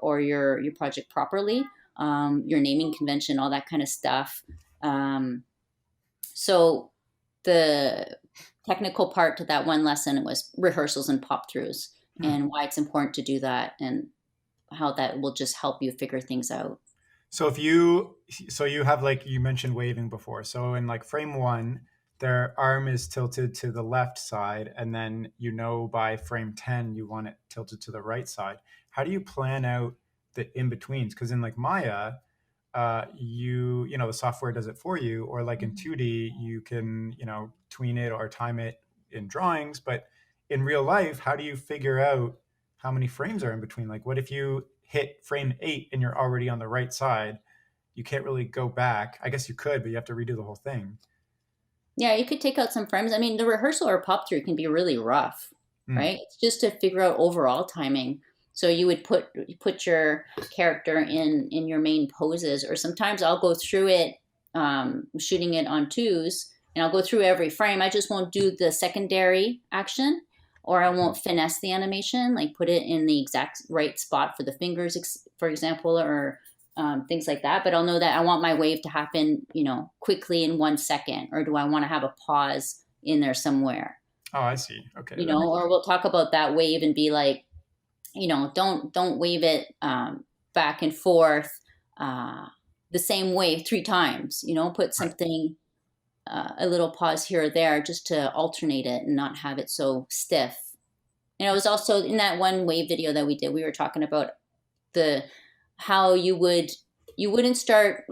Speaker 2: project properly, your naming convention, all that kind of stuff. So the technical part to that one lesson was rehearsals and pop throughs
Speaker 1: Hmm.
Speaker 2: and why it's important to do that and how that will just help you figure things out.
Speaker 1: So if you so you have, like you mentioned, waving before. So in like frame one, their arm is tilted to the left side, and then by frame 10 you want it tilted to the right side. How do you plan out the in betweens? Because in like Maya, the software does it for you, or like in 2D, you can tween it or time it in drawings. But in real life, how do you figure out how many frames are in between? Like, what if you hit frame 8 and you're already on the right side? you can't really go back. I guess you could, but you have to redo the whole thing.
Speaker 2: Yeah, you could take out some frames. I mean, the rehearsal or pop through can be really rough,
Speaker 1: Mm.
Speaker 2: right? It's just to figure out overall timing. So you would put your character in your main poses, or sometimes I'll go through it, shooting it on twos, and I'll go through every frame. I just won't do the secondary action, or I won't finesse the animation, like put it in the exact right spot for the fingers, for example, or things like that. But I'll know that I want my wave to happen, quickly in 1 second, or do I want to have a pause in there somewhere?
Speaker 1: Oh, I see. Okay.
Speaker 2: Or we'll talk about that wave and be like, don't wave it back and forth the same way 3 times. Put something, a little pause here or there, just to alternate it and not have it so stiff. And it was also in that one wave video that we did, we were talking about how you wouldn't start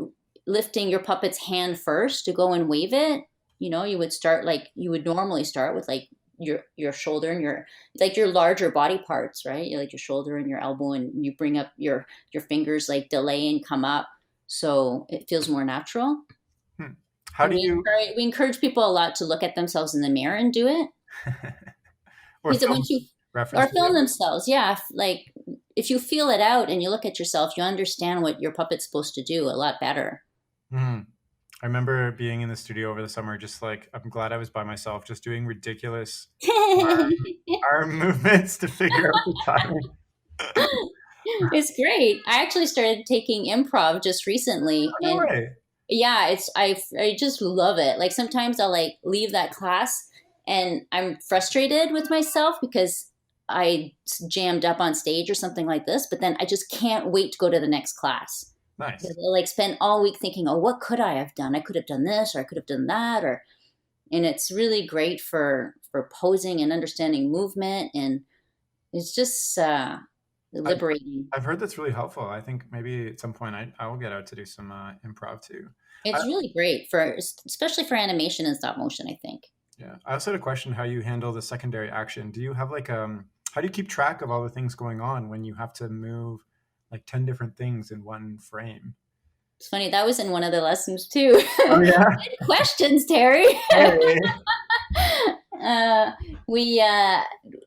Speaker 2: lifting your puppet's hand first to go and wave it. You would start like you would normally start with, like, your shoulder and your larger body parts, right? Like your shoulder and your elbow, and you bring up your fingers, like delay and come up, so it feels more natural.
Speaker 1: How do you?
Speaker 2: We encourage people a lot to look at themselves in the mirror and do it.
Speaker 1: Or film,
Speaker 2: Or film themselves, yeah. Like if you feel it out and you look at yourself, you understand what your puppet's supposed to do a lot better.
Speaker 1: I remember being in the studio over the summer, just like, I'm glad I was by myself, just doing ridiculous arm movements to figure out the timing.
Speaker 2: It's great. I actually started taking improv just recently.
Speaker 1: Oh, no way.
Speaker 2: Yeah, I just love it. Like sometimes I'll like leave that class and I'm frustrated with myself because I jammed up on stage or something like this, but then I just can't wait to go to the next class.
Speaker 1: Nice.
Speaker 2: I'll like spend all week thinking, oh, what could I have done? I could have done this, or I could have done that, and it's really great for posing and understanding movement, and it's just liberating.
Speaker 1: I've heard that's really helpful. I think maybe at some point I will get out to do some improv too.
Speaker 2: It's really great especially for animation and stop motion, I think.
Speaker 1: Yeah. I also had a question how you handle the secondary action. Do you have like how do you keep track of all the things going on when you have to move like 10 different things in one frame?
Speaker 2: It's funny, that was in one of the lessons too.
Speaker 1: Oh yeah.
Speaker 2: Good questions, Terry.
Speaker 1: Hey.
Speaker 2: We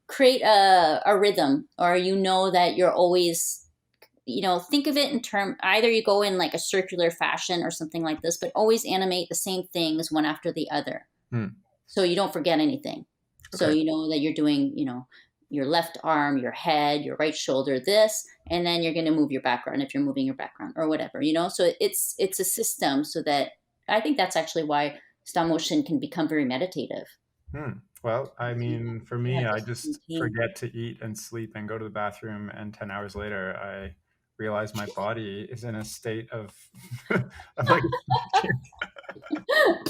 Speaker 2: create a rhythm, or that you're always, think of it in term, either you go in like a circular fashion or something like this, but always animate the same things one after the other. So you don't forget anything. Okay. So you know that you're doing, your left arm, your head, your right shoulder, this, and then you're going to move your background if you're moving your background or whatever, so it's a system, so that I think that's actually why stop motion can become very meditative.
Speaker 1: Well, I mean, for me, I just forget to eat and sleep and go to the bathroom, and 10 hours later, I realize my body is in a state of I'm like,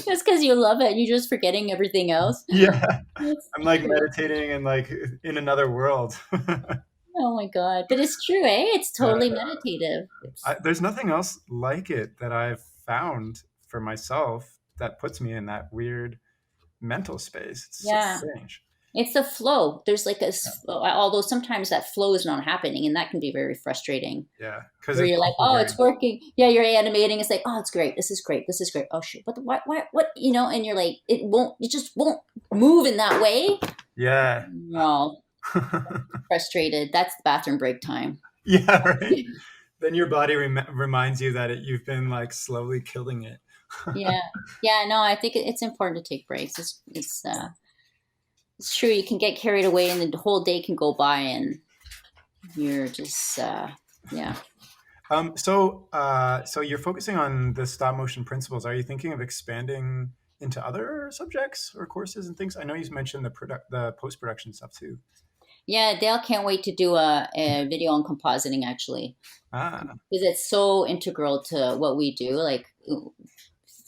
Speaker 2: that's because you love it. You're just forgetting everything else.
Speaker 1: Yeah. I'm like meditating and like in another world.
Speaker 2: Oh my God. But it's true, eh? It's totally meditative.
Speaker 1: There's nothing else like it that I've found for myself that puts me in that weird mental space. It's so strange.
Speaker 2: It's the flow. There's like although sometimes that flow is not happening, and that can be very frustrating.
Speaker 1: Yeah.
Speaker 2: Because you're like, oh, it's working. Yeah, you're animating. It's like, oh, it's great. This is great. This is great. Oh, shoot. But what, and you're like, it just won't move in that way.
Speaker 1: Yeah.
Speaker 2: No. Frustrated. That's the bathroom break time.
Speaker 1: Yeah, right. Then your body reminds you that you've been like slowly killing it.
Speaker 2: Yeah. No, I think it's important to take breaks. It's true. You can get carried away, and the whole day can go by, and you're just, yeah.
Speaker 1: So you're focusing on the stop motion principles. Are you thinking of expanding into other subjects or courses and things? I know you mentioned the post-production stuff too. Yeah,
Speaker 2: Dale can't wait to do a video on compositing, actually. Because it's so integral to what we do. Like,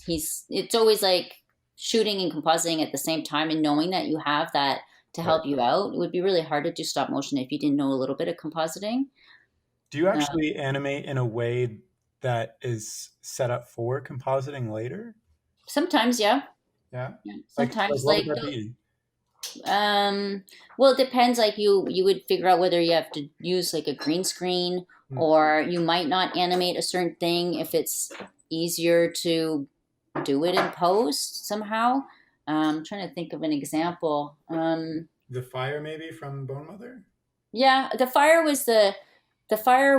Speaker 2: it's always like shooting and compositing at the same time, and knowing that you have that to help you out. It would be really hard to do stop motion if you didn't know a little bit of compositing.
Speaker 1: Do you actually animate in a way that is set up for compositing later?
Speaker 2: Sometimes, yeah.
Speaker 1: Yeah.
Speaker 2: Sometimes,
Speaker 1: what would that be?
Speaker 2: Well, it depends. Like you would figure out whether you have to use like a green screen
Speaker 1: Mm.
Speaker 2: or you might not animate a certain thing if it's easier to do it in post somehow. I'm trying to think of an example.
Speaker 1: The fire maybe from Bone Mother?
Speaker 2: Yeah, the fire.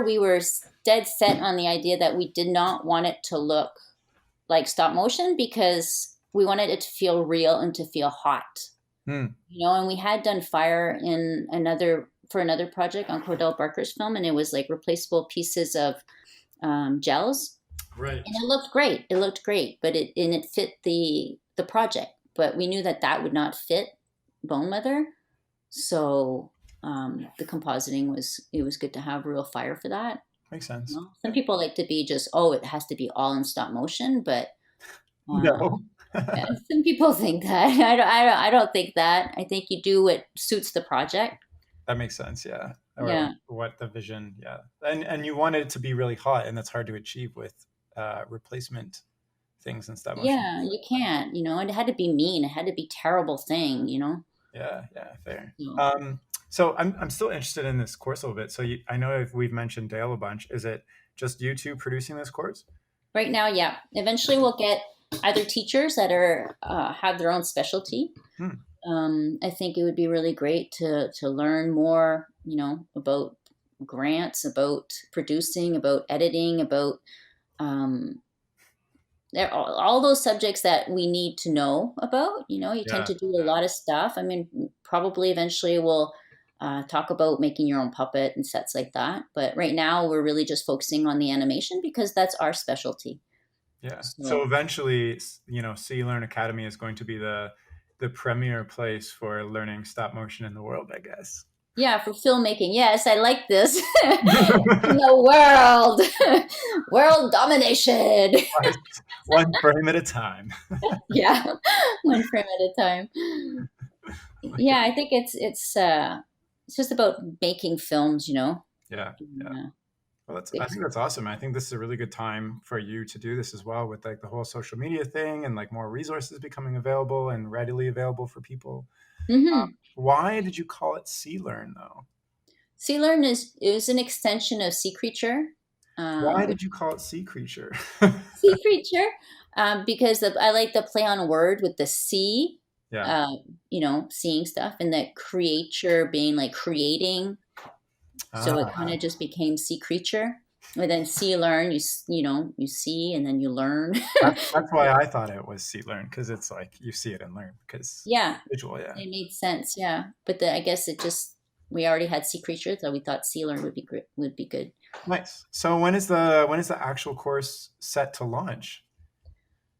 Speaker 2: We were dead set on the idea that we did not want it to look like stop motion because we wanted it to feel real and to feel hot.
Speaker 1: Mm.
Speaker 2: And we had done fire in another project on Cordell Barker's film, and it was like replaceable pieces of gels,
Speaker 1: Right.
Speaker 2: and it looked great. It looked great, but it fit the project. But we knew that would not fit Bone Mother, so the compositing was good to have real fire for that.
Speaker 1: Makes sense.
Speaker 2: Some people like to be just it has to be all in stop motion, but
Speaker 1: No.
Speaker 2: yeah, some people think that. I don't think that. I think you do what suits the project.
Speaker 1: That makes sense, yeah. Or
Speaker 2: Yeah.
Speaker 1: what the vision, yeah. And you want it to be really hot, and that's hard to achieve with replacement things and stop motion.
Speaker 2: Yeah, you can't, and it had to be mean. It had to be terrible thing.
Speaker 1: Yeah, fair.
Speaker 2: Yeah.
Speaker 1: So I'm still interested in this course a little bit. So I know we've mentioned Dale a bunch. Is it just you two producing this course?
Speaker 2: Right now, yeah. Eventually, we'll get either teachers that have their own specialty. I think it would be really great to learn more, about grants, about producing, about editing, about all those subjects that we need to know about. You tend to do a lot of stuff. I mean, probably eventually we'll talk about making your own puppet and sets like that. But right now, we're really just focusing on the animation because that's our specialty.
Speaker 1: Yeah. So eventually, See Learn Academy is going to be the premier place for learning stop motion in the world, I guess.
Speaker 2: Yeah, for filmmaking. Yes, I like this. In the world domination.
Speaker 1: One frame at a time.
Speaker 2: Yeah, one frame at a time. Yeah, I think it's just about making films,
Speaker 1: Yeah. Well, I think that's awesome. I think this is a really good time for you to do this as well, with like the whole social media thing and like more resources becoming available and readily available for people.
Speaker 2: Mm-hmm.
Speaker 1: Why did you call it See Learn though?
Speaker 2: See Learn is an extension of Sea Creature.
Speaker 1: Why did you call it Sea Creature?
Speaker 2: Sea Creature, because I like the play on word with the sea.
Speaker 1: Yeah.
Speaker 2: Seeing stuff, and the creature being like creating. So it kind of just became Sea Creature. And then See Learn, you see and then you learn.
Speaker 1: That's why I thought it was See Learn, because it's like you see it and learn, because visual. Yeah,
Speaker 2: it made sense. Yeah, but I guess we already had Sea Creature, so we thought See Learn would be good.
Speaker 1: Nice. So when is the actual course set to launch?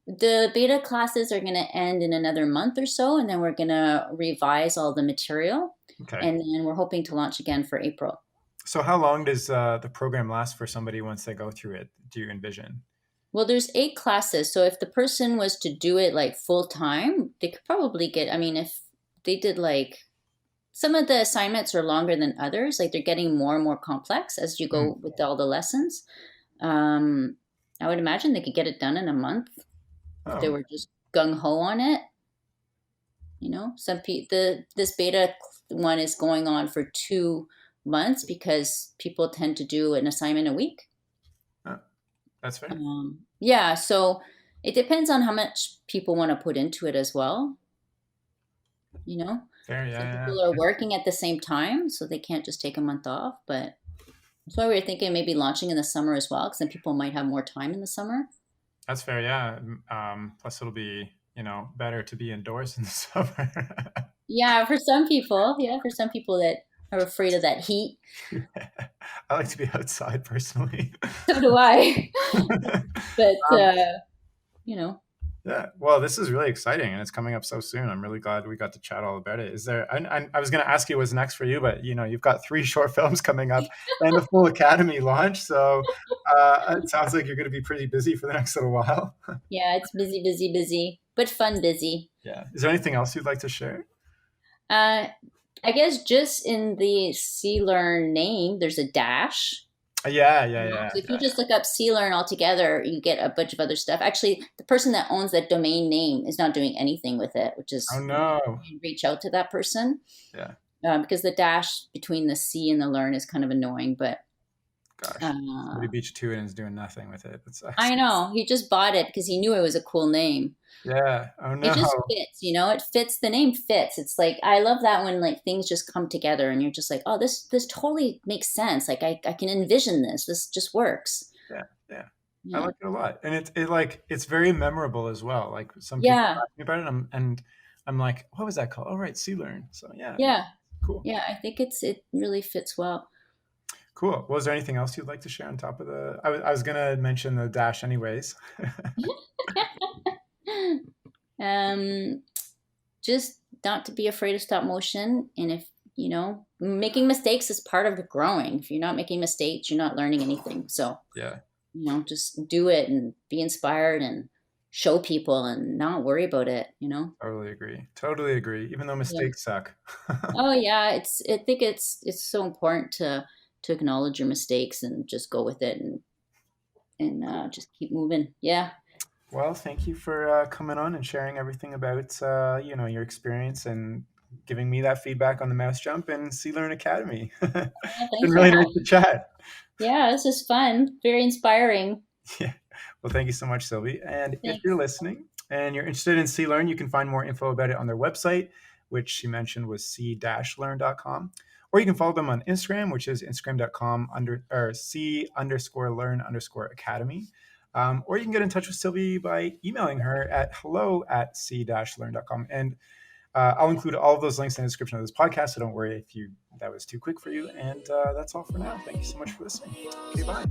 Speaker 2: The beta classes are going to end in another month or so, and then we're going to revise all the material.
Speaker 1: Okay.
Speaker 2: And then we're hoping to launch again for April.
Speaker 1: So how long does the program last for somebody once they go through it, do you envision?
Speaker 2: Well, there's 8 classes. So if the person was to do it like full time, they could probably if they did like, some of the assignments are longer than others, like they're getting more and more complex as you go with all the lessons. I would imagine they could get it done in a month if they were just gung ho on it. This beta one is going on for 2 months because people tend to do an assignment a week.
Speaker 1: That's fair.
Speaker 2: Yeah, so it depends on how much people want to put into it as well.
Speaker 1: Fair, yeah.
Speaker 2: People are working at the same time, so they can't just take a month off. But that's why we were thinking maybe launching in the summer as well, because then people might have more time in the summer.
Speaker 1: That's fair, yeah. Plus, it'll be better to be indoors in the summer.
Speaker 2: Yeah, for some people. Yeah, for some people that are afraid of that heat.
Speaker 1: I like to be outside personally.
Speaker 2: So do I. But
Speaker 1: Yeah, well, this is really exciting, and it's coming up so soon. I'm really glad we got to chat all about it. Is there? I was going to ask you what's next for you, but you've got 3 short films coming up and a full Academy launch, so it sounds like you're going to be pretty busy for the next little while.
Speaker 2: Yeah, it's busy, but fun busy.
Speaker 1: Yeah. Is there anything else you'd like to share?
Speaker 2: I guess just in the See Learn name, there's a dash.
Speaker 1: Yeah.
Speaker 2: So if you just look up See Learn altogether, you get a bunch of other stuff. Actually, the person that owns that domain name is not doing anything with it, which is reach out to that person.
Speaker 1: Yeah.
Speaker 2: Because the dash between the See and the Learn is kind of annoying, but
Speaker 1: Gosh, somebody
Speaker 2: Uh,
Speaker 1: beat you to it and is doing nothing with it. That sucks.
Speaker 2: I know he just bought it because he knew it was a cool name.
Speaker 1: Yeah. Oh
Speaker 2: It
Speaker 1: no.
Speaker 2: just fits, it fits. The name fits. It's like I love that when like things just come together and you're just like, oh, this totally makes sense. Like I can envision this. This just works.
Speaker 1: Yeah. Yeah. I
Speaker 2: Yeah.
Speaker 1: like it a lot, and it's very memorable as well. Like some people
Speaker 2: Yeah.
Speaker 1: ask me about it, and I'm like, what was that called? Oh, right, Sea Learn. So yeah,
Speaker 2: Yeah.
Speaker 1: cool.
Speaker 2: Yeah. I think it really fits well.
Speaker 1: Cool. Well, was there anything else you'd like to share on top of the? I was gonna mention the dash anyways.
Speaker 2: um, just not to be afraid of stop motion. And if, making mistakes is part of the growing. If you're not making mistakes, you're not learning anything. So,
Speaker 1: Yeah,
Speaker 2: just do it and be inspired and show people and not worry about it.
Speaker 1: totally agree. Totally agree. Even though
Speaker 2: Yeah.
Speaker 1: mistakes suck.
Speaker 2: Oh yeah. I think it's so important to acknowledge your mistakes and just go with it and just keep moving. Yeah.
Speaker 1: Well, thank you for coming on and sharing everything about your experience and giving me that feedback on the mouse jump and Sea Learn Academy.
Speaker 2: Yeah,
Speaker 1: It's been
Speaker 2: thanks for
Speaker 1: really nice
Speaker 2: having
Speaker 1: to
Speaker 2: me.
Speaker 1: chat.
Speaker 2: Yeah, this is fun. Very inspiring.
Speaker 1: Yeah. Well, thank you so much, Sylvie. And if you're
Speaker 2: Thanks.
Speaker 1: listening and you're interested in Sea Learn, you can find more info about it on their website, which she mentioned was c-learn.com. Or you can follow them on Instagram, which is instagram.com or c_learn_academy. Or you can get in touch with Sylvie by emailing her at hello@c-learn.com. And I'll include all of those links in the description of this podcast. So don't worry if that was too quick for you. And that's all for now. Thank you so much for listening. Okay, bye.